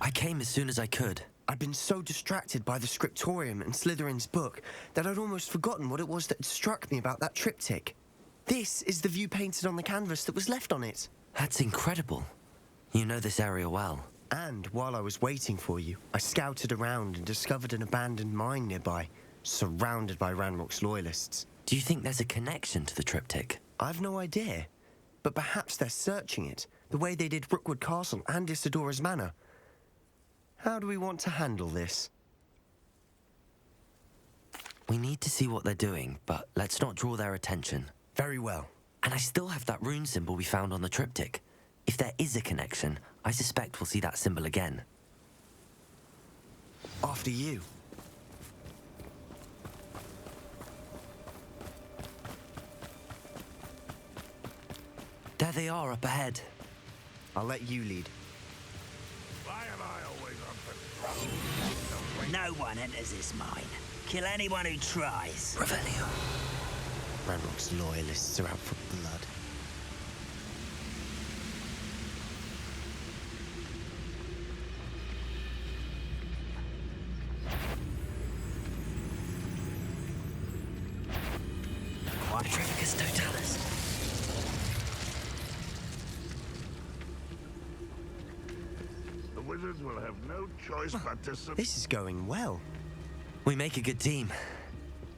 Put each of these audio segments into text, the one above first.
I came as soon as I could. I'd been so distracted by the scriptorium and Slytherin's book that I'd almost forgotten what it was that had struck me about that triptych. This is the view painted on the canvas that was left on it. That's incredible. You know this area well. And while I was waiting for you, I scouted around and discovered an abandoned mine nearby, surrounded by Ranrock's loyalists. Do you think there's a connection to the triptych? I've no idea, but perhaps they're searching it, the way they did Rookwood Castle and Isidora's Manor. How do we want to handle this? We need to see what they're doing, but let's not draw their attention. Very well. And I still have that rune symbol we found on the triptych. If there is a connection, I suspect we'll see that symbol again. After you. There they are up ahead. I'll let you lead. Why am I always on patrol? No one enters this mine. Kill anyone who tries. Revelio. Ranrock's loyalists are out for blood. Petrificus totalis. The wizards will have no choice but to submit. This is going well. We make a good team.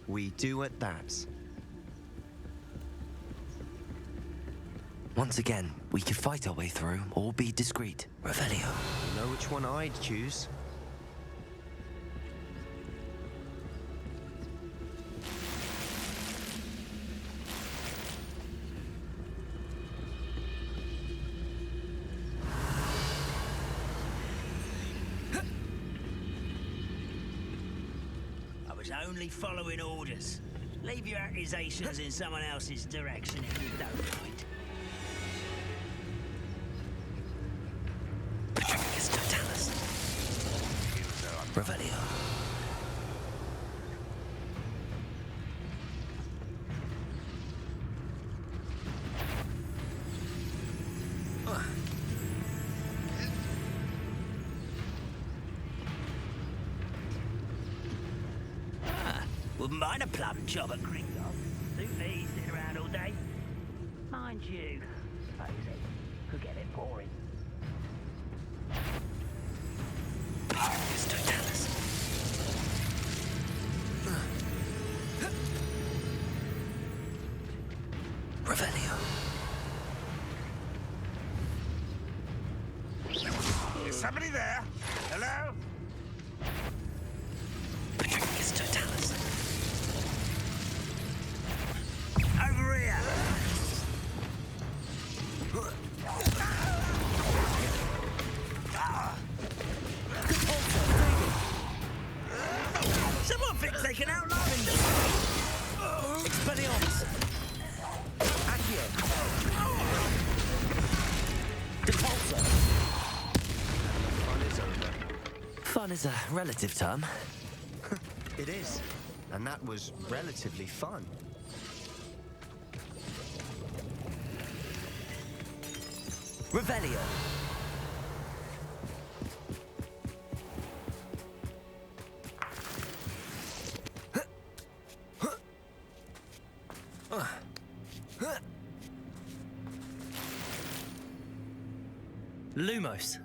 We do at that. Once again, we could fight our way through or be discreet. Revelio. You know which one I'd choose? I was only following orders. Leave your accusations in someone else's direction if you don't mind. Petrificus totalis. Revelio. Wouldn't mind a plum job at Gringotts. Suit me sitting around all day. Mind you, suppose it could get a bit boring. Petrificus totalis. Revelio. Is somebody there? Hello? Petrificus totalis. Over here! Someone thinks they can outline me! Expelliarmus. Accio. Depulso. Fun is over. Fun is a relative term. It is. And that was relatively fun. Revelio. Lumos.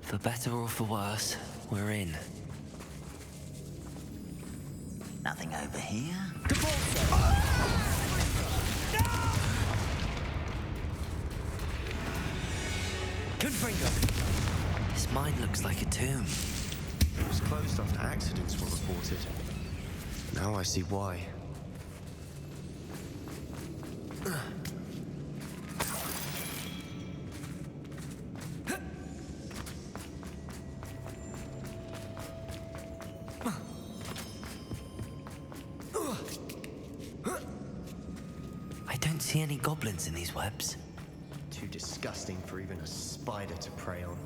For better or for worse, we're in. Nothing over here. Confringo. This mine looks like a tomb. It was closed after accidents were reported. Now I see why. don't see any goblins in these webs. Too disgusting for even a spider to prey on.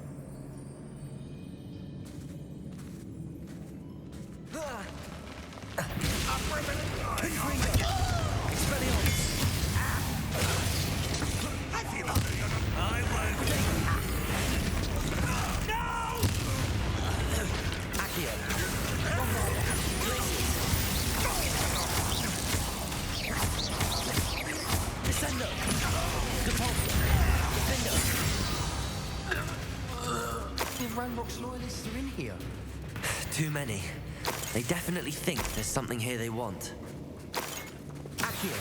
The Ranrock's loyalists are in here. Too many. They definitely think there's something here they want. Accio.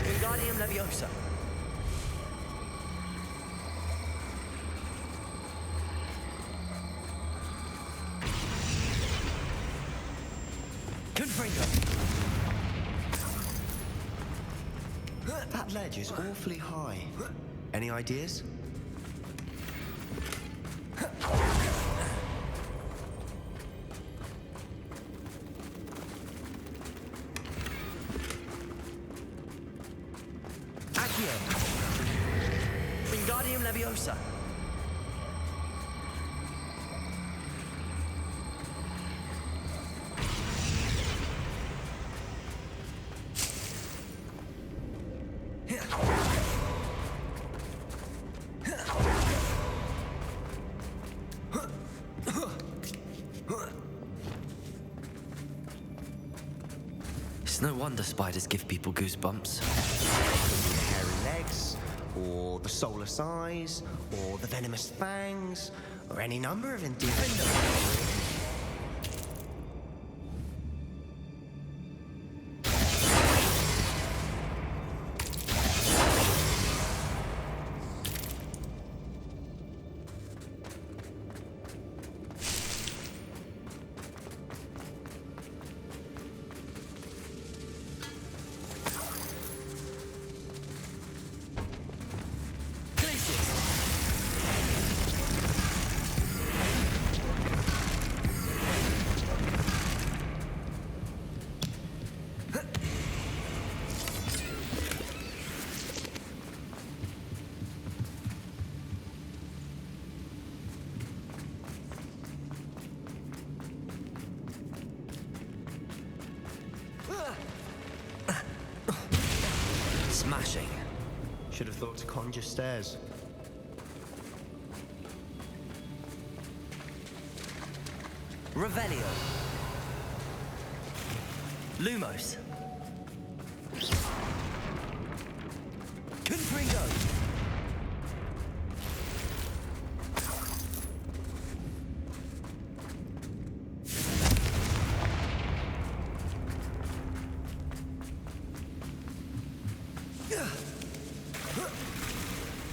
Wingardium Leviosa. Confringo! That ledge is awfully high. Any ideas? Accio. Wingardium Leviosa. It's no wonder spiders give people goosebumps. The hairy legs, or the soulless eyes, or the venomous fangs, or any number of endearing. Smashing. Should have thought to conjure stairs. Revelio. Lumos. Confringo.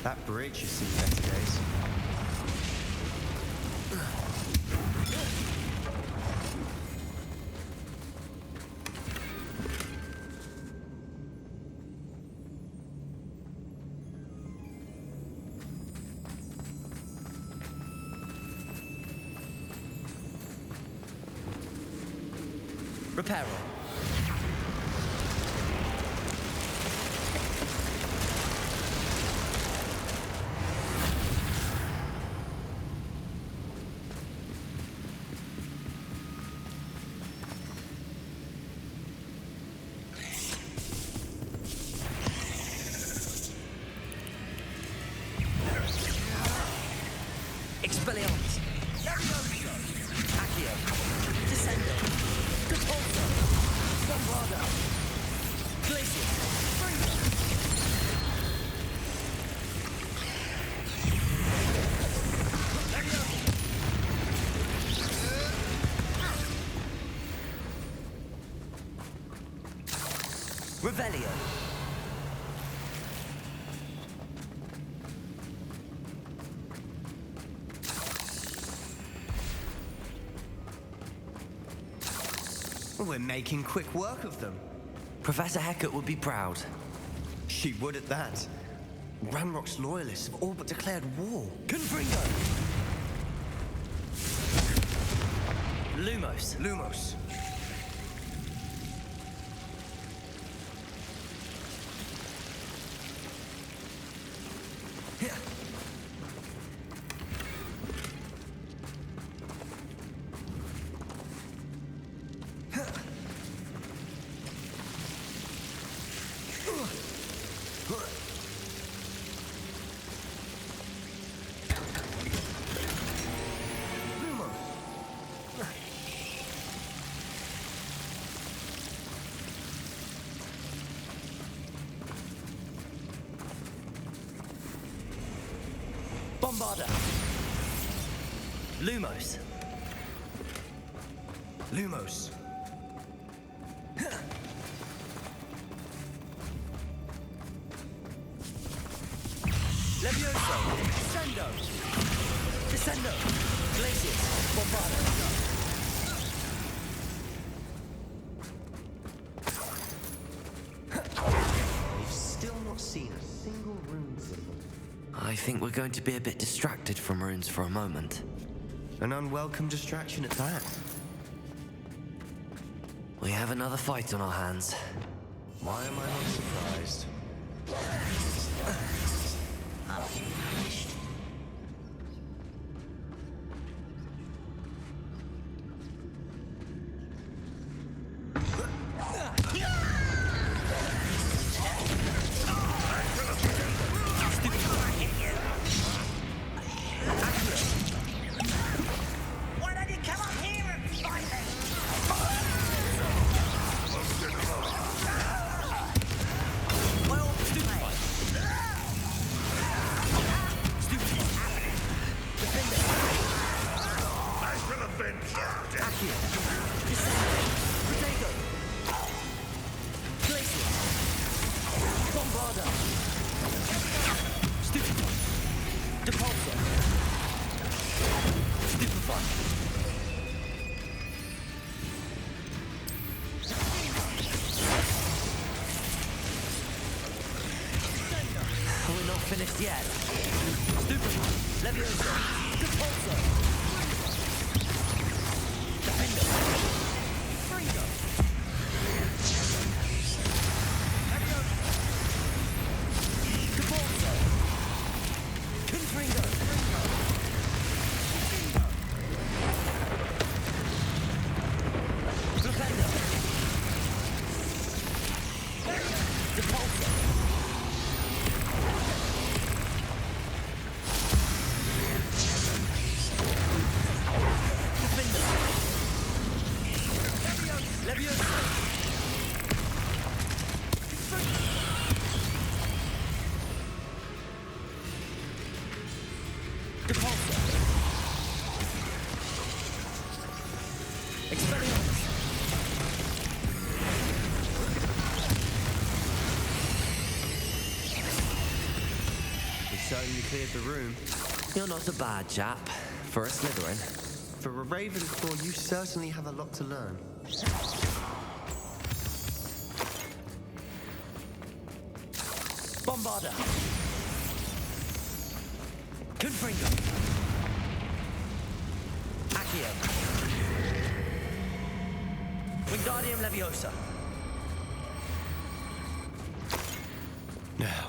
That bridge has seen better days. Reparo. Expelliarmus. Accio. Descendo. Repulso. Bombarda. Glacius. Revelio. We're making quick work of them. Professor Hecat would be proud. She would at that. Ranrock's loyalists have all but declared war. Confringo. Lumos. Lumos. Bombarder. Lumos. Lumos. Levioso. Descendo. Descendo. Glacius. Bombarder. We've still not seen a single rune symbol. I think we're going to be a bit distracted from runes for a moment. An unwelcome distraction at that. We have another fight on our hands. Why am I not surprised? Why don't you come up here and fight me? Well, stupid. Stupid. I shall avenge you. Accio. Potato. Glacius. Bombarder. Stupid. Depulsor. Stupefy. We're not finished yet. Stupefy. Levioso. Depulsor. Defender. Fringo. Levioso. Depulsor. Confringo. Defender. Depulsor. Defender. Levioso. Depulsor. Expelliarmus. We certainly cleared the room. You're not a bad chap for a Slytherin. For a Ravenclaw, you certainly have a lot to learn. Bombarder. Confringo. Accio. Wingardium Leviosa. Now,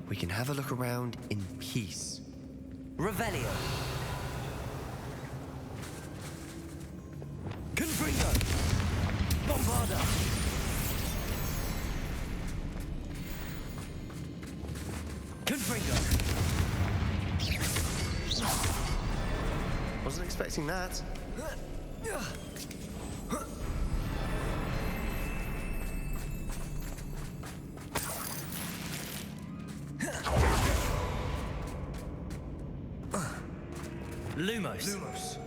we can have a look around in peace. Revelio. Confringo. Bombarder. Confringo. Wasn't expecting that. Lumos. Lumos.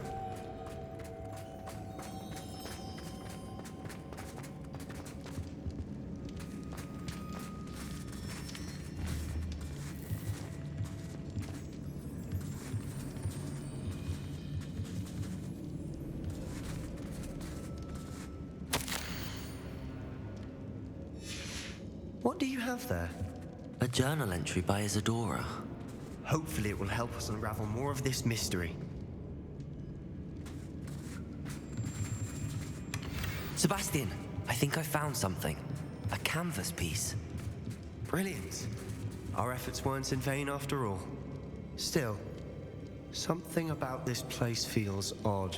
What do you have there? A journal entry by Isadora. Hopefully it will help us unravel more of this mystery. Sebastian, I think I found something. A canvas piece. Brilliant. Our efforts weren't in vain after all. Still, something about this place feels odd.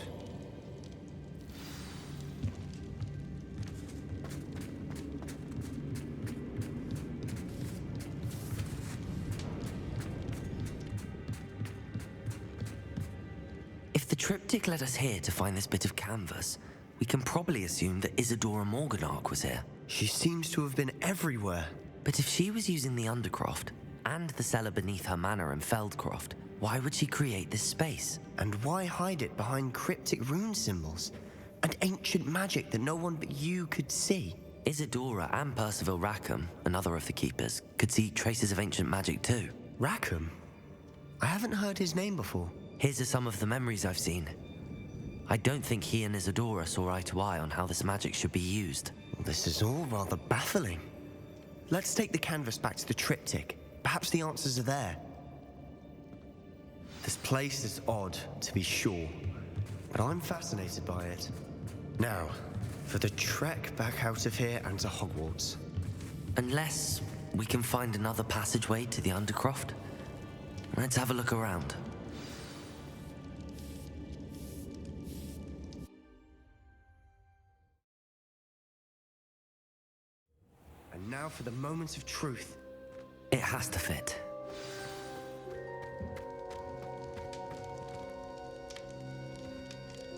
If the triptych led us here to find this bit of canvas, we can probably assume that Isadora Morganach was here. She seems to have been everywhere. But if she was using the Undercroft and the cellar beneath her manor in Feldcroft. Why would she create this space? And why hide it behind cryptic rune symbols and ancient magic that no one but you could see? Isadora and Percival Rackham, another of the keepers, could see traces of ancient magic too. Rackham? I haven't heard his name before. His are some of the memories I've seen. I don't think he and Isadora saw eye to eye on how this magic should be used. Well, this is all rather baffling. Let's take the canvas back to the triptych. Perhaps the answers are there. This place is odd, to be sure, but I'm fascinated by it. Now, for the trek back out of here and to Hogwarts. Unless we can find another passageway to the Undercroft. Let's have a look around. And now for the moment of truth. It has to fit.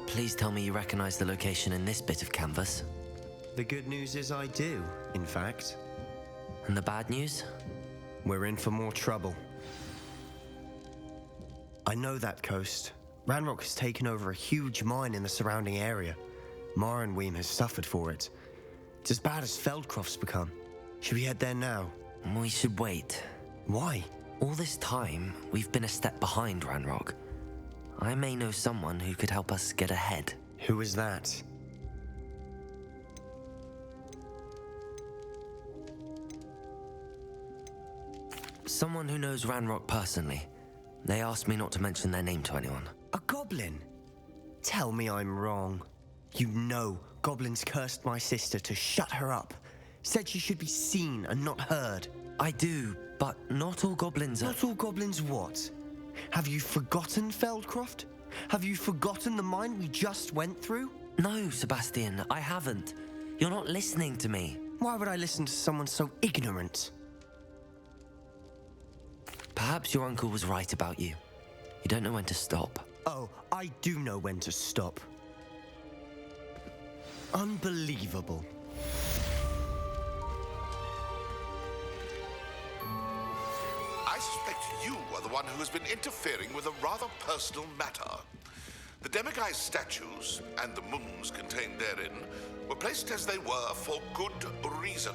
Please tell me you recognize the location in this bit of canvas. The good news is I do, in fact. And the bad news? We're in for more trouble. I know that coast. Ranrock has taken over a huge mine in the surrounding area. Mornweem has suffered for it. It's as bad as Feldcroft's become. Should we head there now? We should wait. Why? All this time, we've been a step behind Ranrock. I may know someone who could help us get ahead. Who is that? Someone who knows Ranrock personally. They asked me not to mention their name to anyone. A goblin? Tell me I'm wrong. You know goblins cursed my sister to shut her up. Said she should be seen and not heard. I do, but not all goblins are... Not all goblins what? Have you forgotten Feldcroft? Have you forgotten the mine we just went through? No, Sebastian, I haven't. You're not listening to me. Why would I listen to someone so ignorant? Perhaps your uncle was right about you. You don't know when to stop. Oh, I do know when to stop. Unbelievable. I suspect you are the one who has been interfering with a rather personal matter. The Demiguise statues and the moons contained therein were placed as they were for good reason.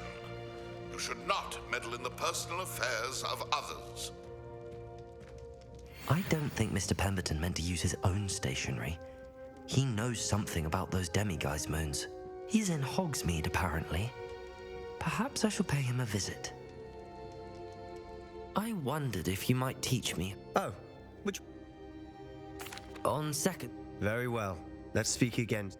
You should not meddle in the personal affairs of others. I don't think Mr. Pemberton meant to use his own stationery. He knows something about those Demiguise moons. He's in Hogsmeade, apparently. Perhaps I shall pay him a visit. I wondered if you might teach me. Oh, which... On second... Very well. Let's speak again.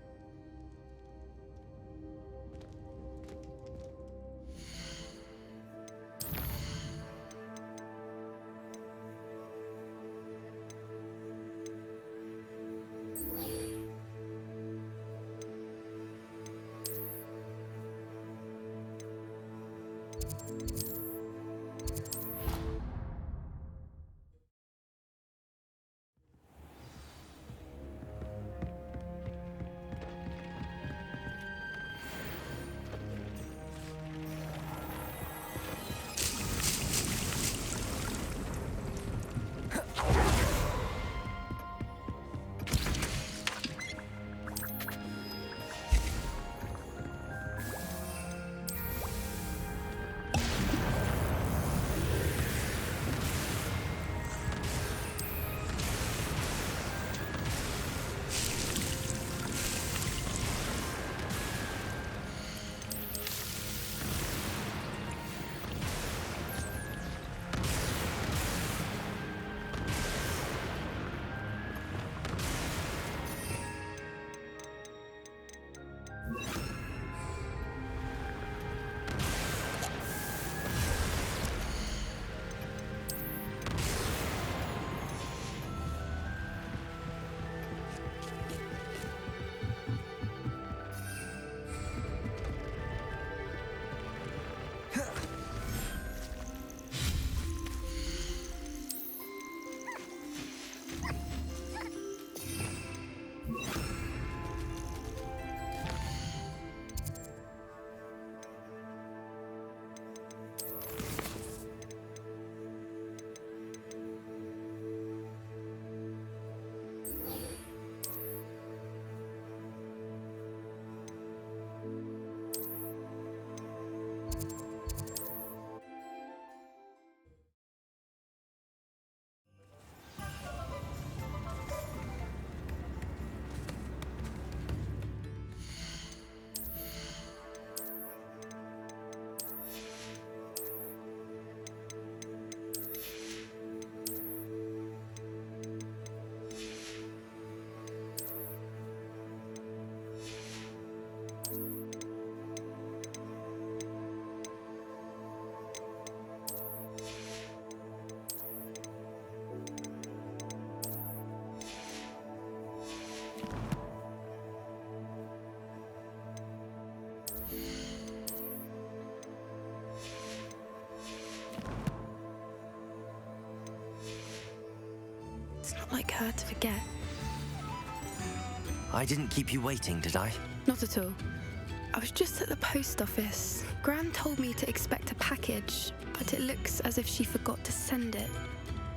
not like her to forget. I didn't keep you waiting, did I? Not at all. I was just at the post office. Gran told me to expect a package, but it looks as if she forgot to send it.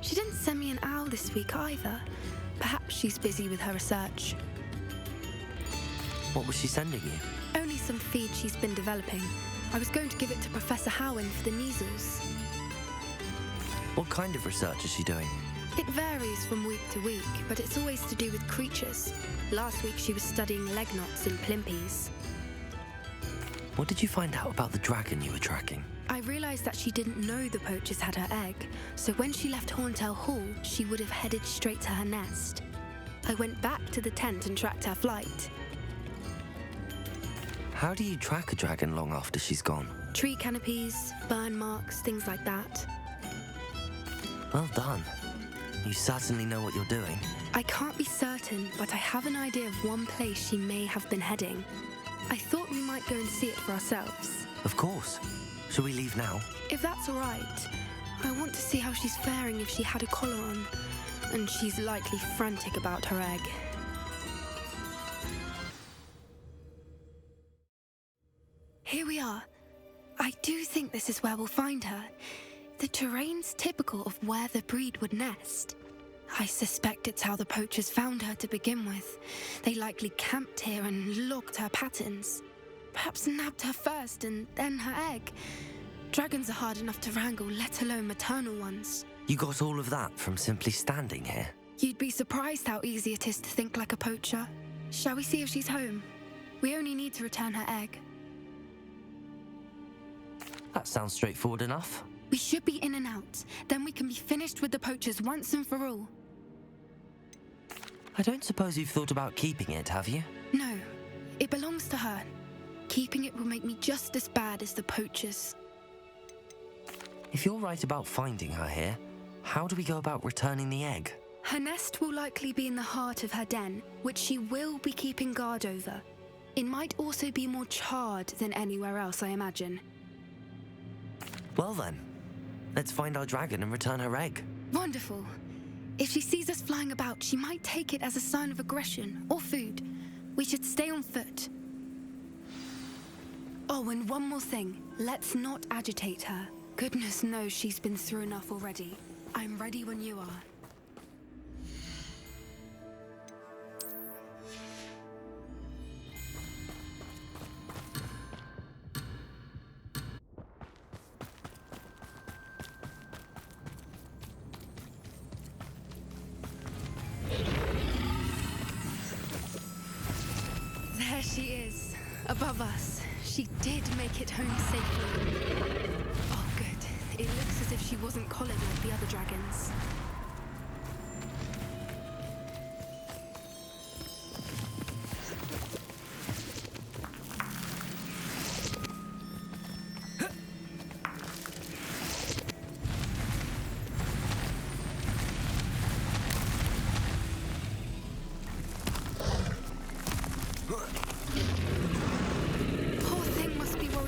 She didn't send me an owl this week either. Perhaps she's busy with her research. What was she sending you? Only some feed she's been developing. I was going to give it to Professor Howen for the measles. What kind of research is she doing? It varies from week to week, but it's always to do with creatures. Last week she was studying leg knots and plimpies. What did you find out about the dragon you were tracking? I realised that she didn't know the poachers had her egg, so when she left Horntail Hall, she would have headed straight to her nest. I went back to the tent and tracked her flight. How do you track a dragon long after she's gone? Tree canopies, burn marks, things like that. Well done. You certainly know what you're doing. I can't be certain, but I have an idea of one place she may have been heading. I thought we might go and see it for ourselves. Of course. Shall we leave now? If that's all right. I want to see how she's faring if she had a collar on. And she's likely frantic about her egg. Here we are. I do think this is where we'll find her. The terrain's typical of where the breed would nest. I suspect it's how the poachers found her to begin with. They likely camped here and logged her patterns. Perhaps nabbed her first and then her egg. Dragons are hard enough to wrangle, let alone maternal ones. You got all of that from simply standing here? You'd be surprised how easy it is to think like a poacher. Shall we see if she's home? We only need to return her egg. That sounds straightforward enough. We should be in and out. Then we can be finished with the poachers once and for all. I don't suppose you've thought about keeping it, have you? No, it belongs to her. Keeping it will make me just as bad as the poachers. If you're right about finding her here, how do we go about returning the egg? Her nest will likely be in the heart of her den, which she will be keeping guard over. It might also be more charred than anywhere else, I imagine. Well then, let's find our dragon and return her egg. Wonderful. If she sees us flying about, she might take it as a sign of aggression or food. We should stay on foot. Oh, and one more thing. Let's not agitate her. Goodness knows she's been through enough already. I'm ready when you are. There she is, above us. She did make it home safely. Oh, good. It looks as if she wasn't collared like the other dragons.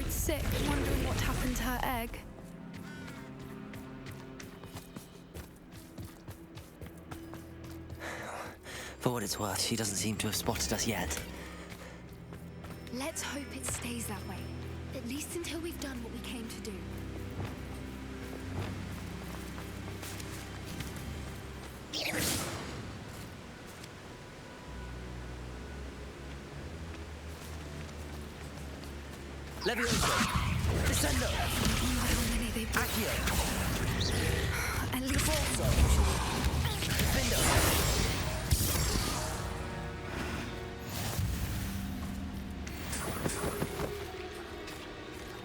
Sick, wondering what happened to her egg. For what it's worth, she doesn't seem to have spotted us yet. Let's hope it stays that way. At least until we've done what we came to do. Levioso! Descendo! Accio! At least Forza! Vindo!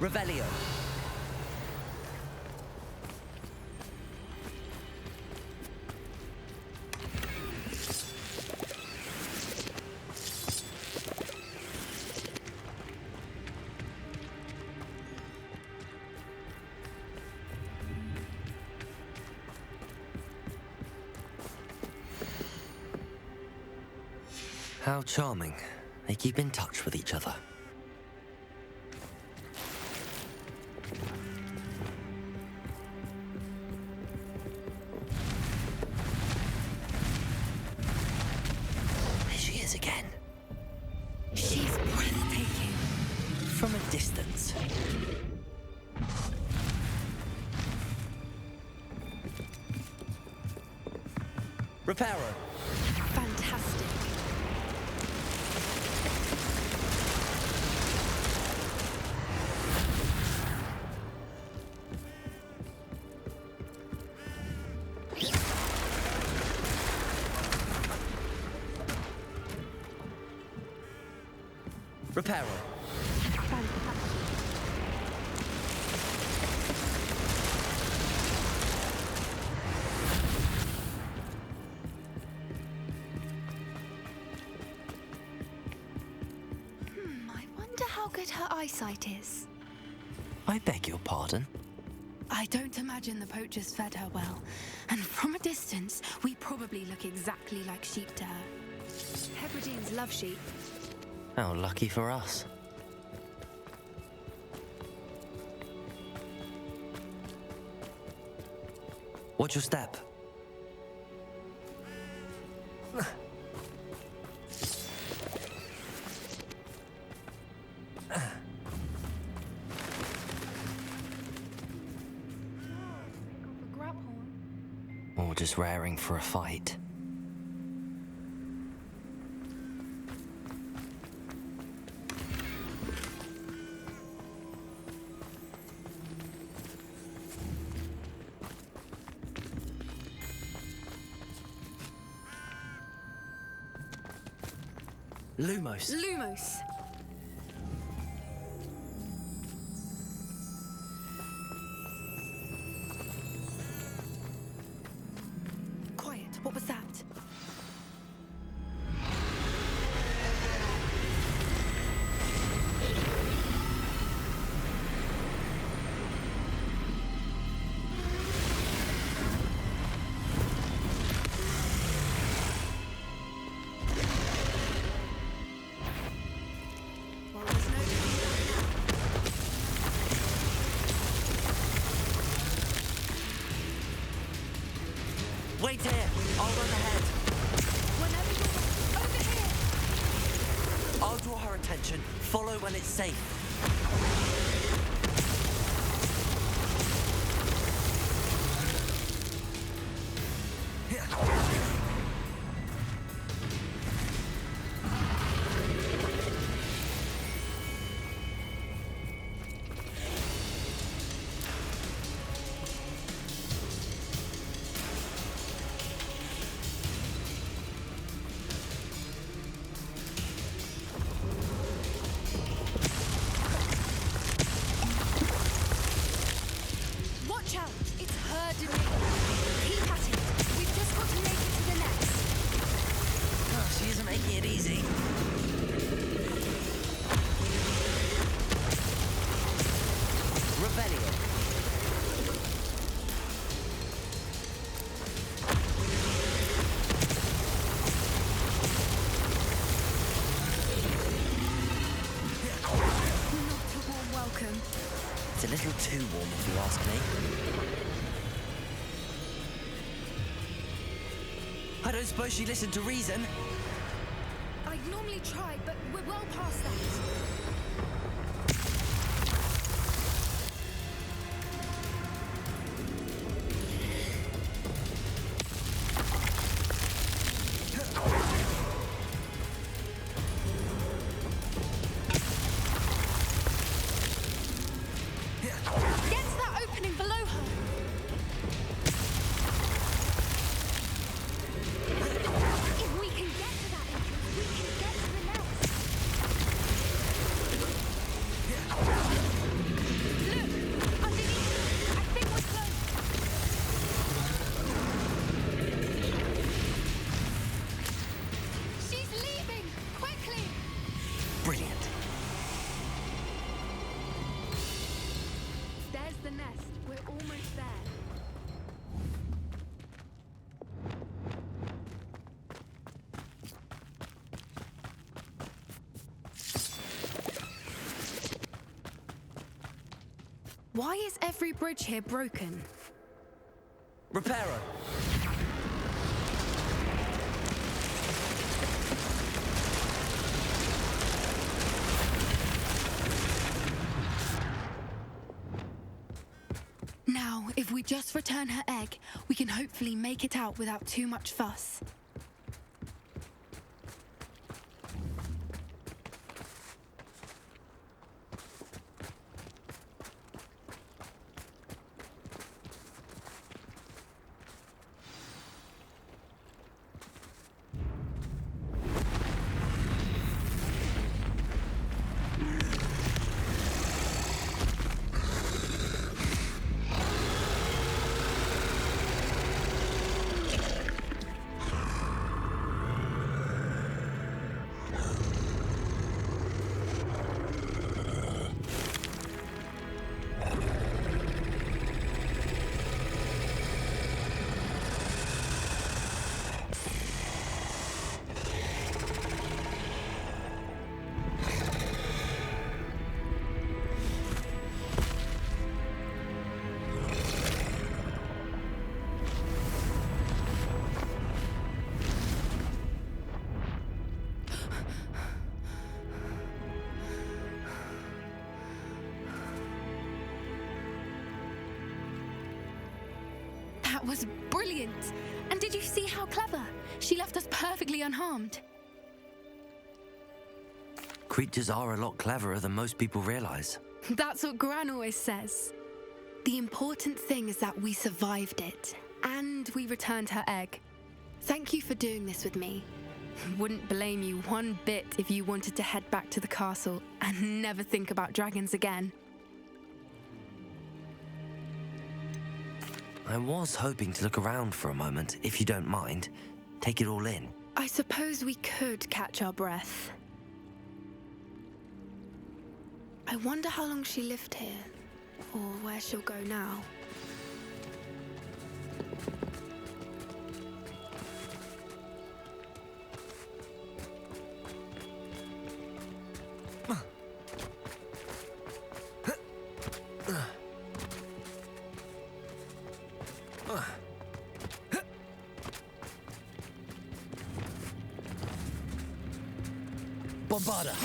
Revelio! How charming. They keep in touch with each other. from a distance. Reparo. Fantastic. Reparo. I wonder how good her eyesight is. I beg your pardon? I don't imagine the poachers fed her well, and from a distance, we probably look exactly like sheep to her. Hebrideans love sheep. How lucky for us. Watch your step. Or just raring for a fight. Lumos. Lumos! Quiet, what was that? Well, there's no turning back now. Wait here! I'll run ahead. Whenever you're over here! I'll draw her attention. Follow when it's safe. Watch out! It's her domain. Keep at it. We've just got to make it to the nest. Oh, she isn't making it easy. Rebellion. Not a warm welcome. It's a little too warm if you ask me. I don't suppose she listened to reason. I'd normally try, but we're well past that. Get to that opening below her. If we can get to that entrance, we can get to the nest. Look, underneath. I think we're close. She's leaving! Quickly! Brilliant. There's the nest. We're almost there. Why is every bridge here broken? Reparo. if we just return her egg, we can hopefully make it out without too much fuss. That was brilliant! And did you see how clever? She left us perfectly unharmed. Creatures are a lot cleverer than most people realize. That's what Gran always says. The important thing is that we survived it, and we returned her egg. Thank you for doing this with me. Wouldn't blame you one bit if you wanted to head back to the castle and never think about dragons again. I was hoping to look around for a moment, if you don't mind. Take it all in. I suppose we could catch our breath. I wonder how long she lived here, or where she'll go now. Bombarda!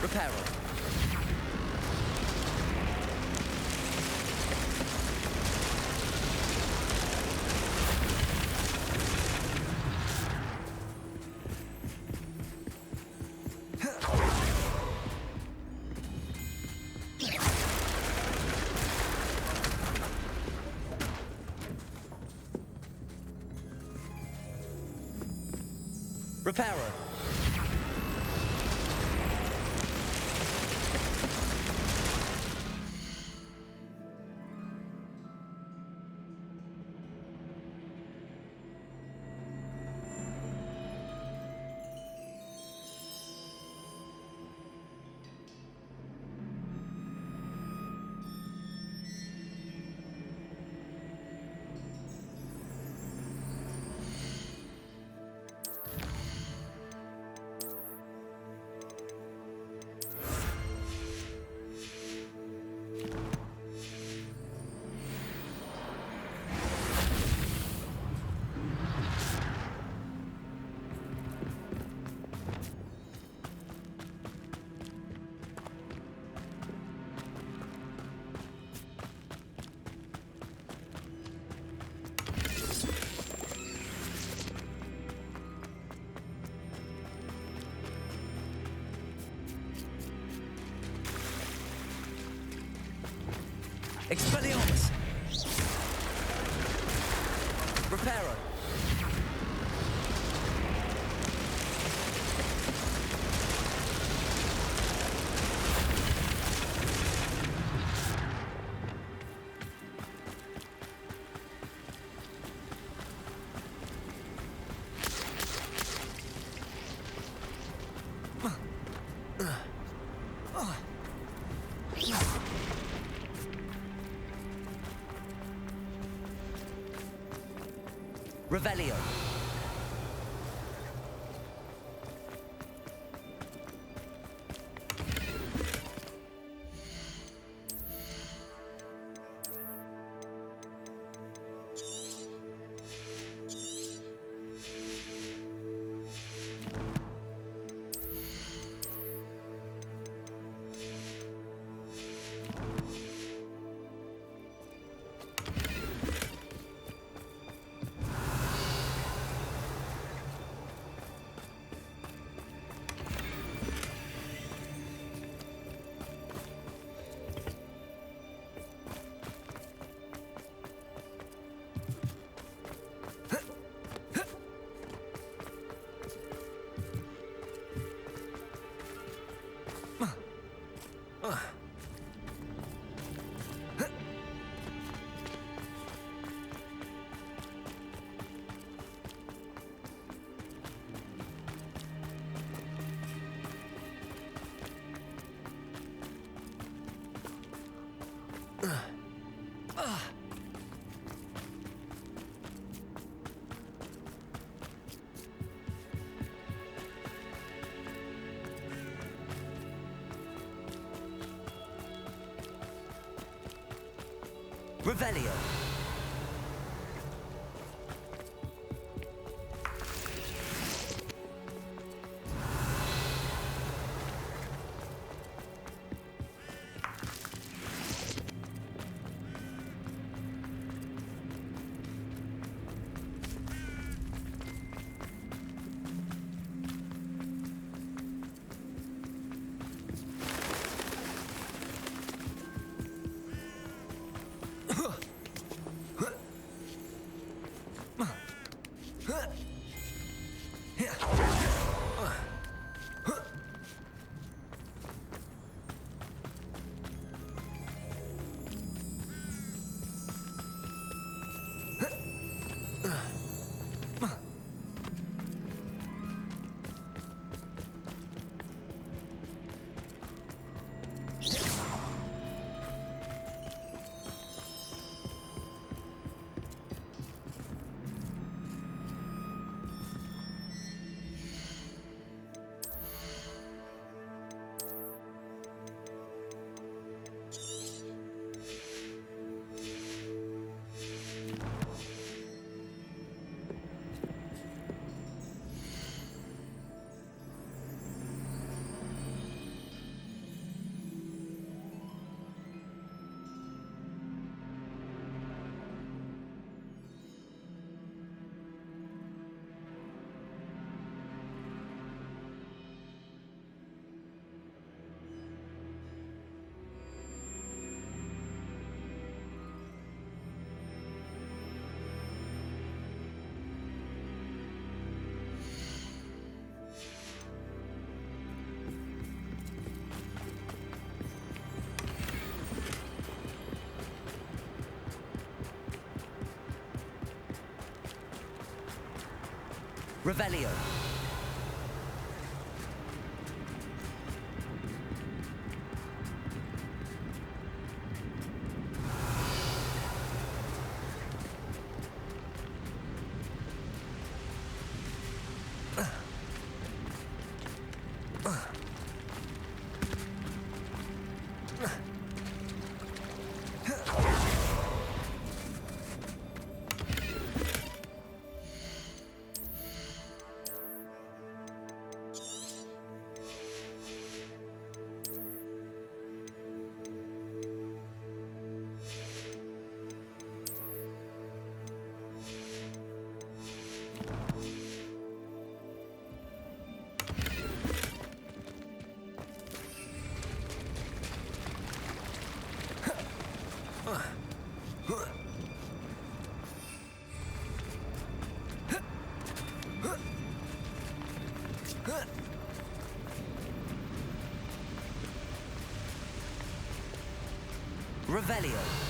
Reparo! Reparo! Expelliarmus! Reparo! Revelio. Revelio. Revelio. Revelio.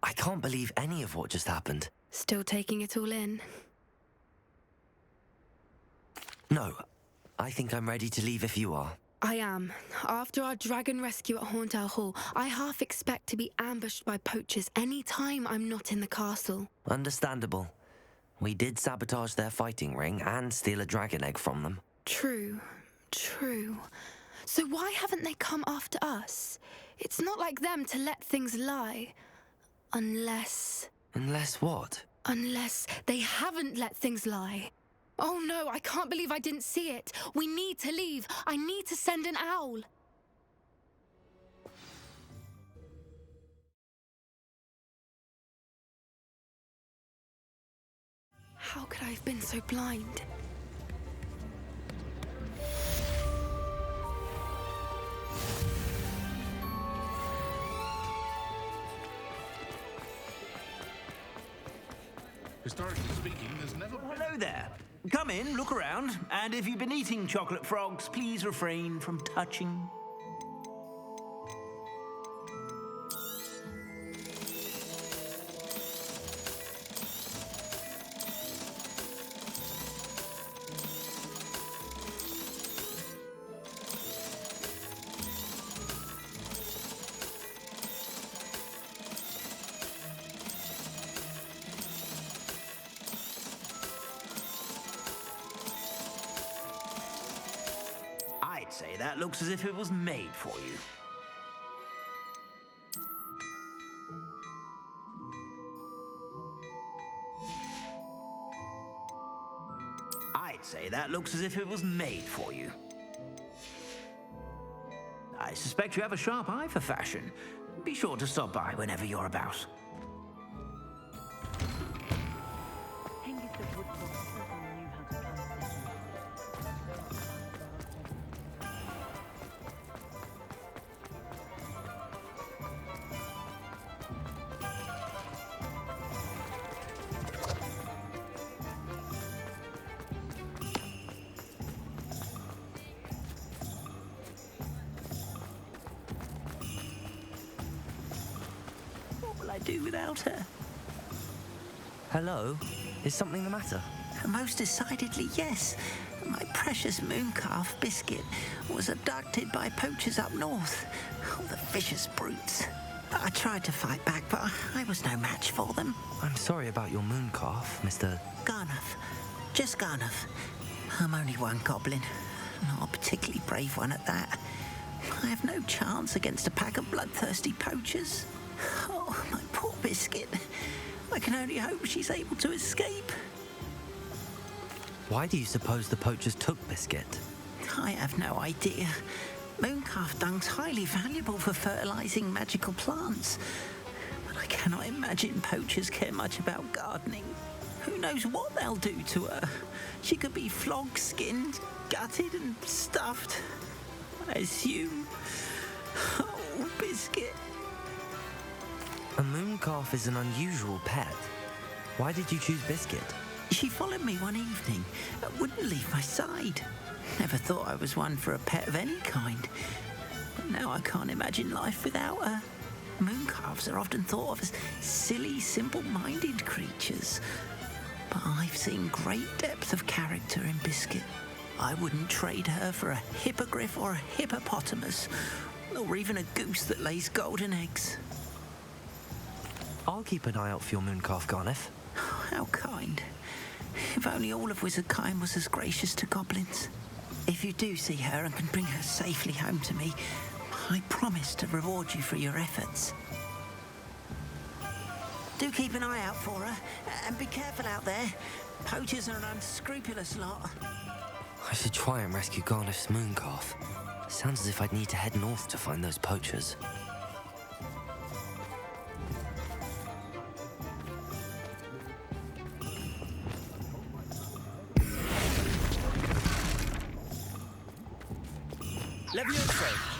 I can't believe any of what just happened. Still taking it all in? No, I think I'm ready to leave if you are. I am. After our dragon rescue at Horndale Hall, I half expect to be ambushed by poachers any time I'm not in the castle. Understandable. We did sabotage their fighting ring and steal a dragon egg from them. True. So why haven't they come after us? It's not like them to let things lie. Unless What? Unless they haven't let things lie. Oh no, I can't believe I didn't see it. We need to leave. I need to send an owl. How could I have been so blind? Historically speaking, there's never been... Hello there. Come in, look around, and if you've been eating chocolate frogs, please refrain from touching. I'd say that looks as if it was made for you. I'd say that looks as if it was made for you. I suspect you have a sharp eye for fashion. Be sure to stop by whenever you're about. What will I do without her? Hello? Is something the matter? Most decidedly, yes. My precious mooncalf, Biscuit, was abducted by poachers up north. Oh, the vicious brutes. I tried to fight back, but I was no match for them. I'm sorry about your mooncalf, Mr. Garnuff. Just Garnuff. I'm only one goblin. Not a particularly brave one at that. I have no chance against a pack of bloodthirsty poachers. Oh, my poor Biscuit. I can only hope she's able to escape. Why do you suppose the poachers took Biscuit? I have no idea. Mooncalf dung's highly valuable for fertilizing magical plants. But I cannot imagine poachers care much about gardening. Who knows what they'll do to her? She could be flogged, skinned, gutted and stuffed. I assume. Oh, Biscuit. A mooncalf is an unusual pet. Why did you choose Biscuit? She followed me one evening, wouldn't leave my side. Never thought I was one for a pet of any kind. But now I can't imagine life without her. Mooncalves are often thought of as silly, simple-minded creatures. But I've seen great depth of character in Biscuit. I wouldn't trade her for a hippogriff or a hippopotamus, or even a goose that lays golden eggs. I'll keep an eye out for your mooncalf, Garniff. How kind. If only all of Wizardkind was as gracious to goblins. If you do see her and can bring her safely home to me, I promise to reward you for your efforts. Do keep an eye out for her, and be careful out there. Poachers are an unscrupulous lot. I should try and rescue Garniff's mooncalf. Sounds as if I'd need to head north to find those poachers. Levioso,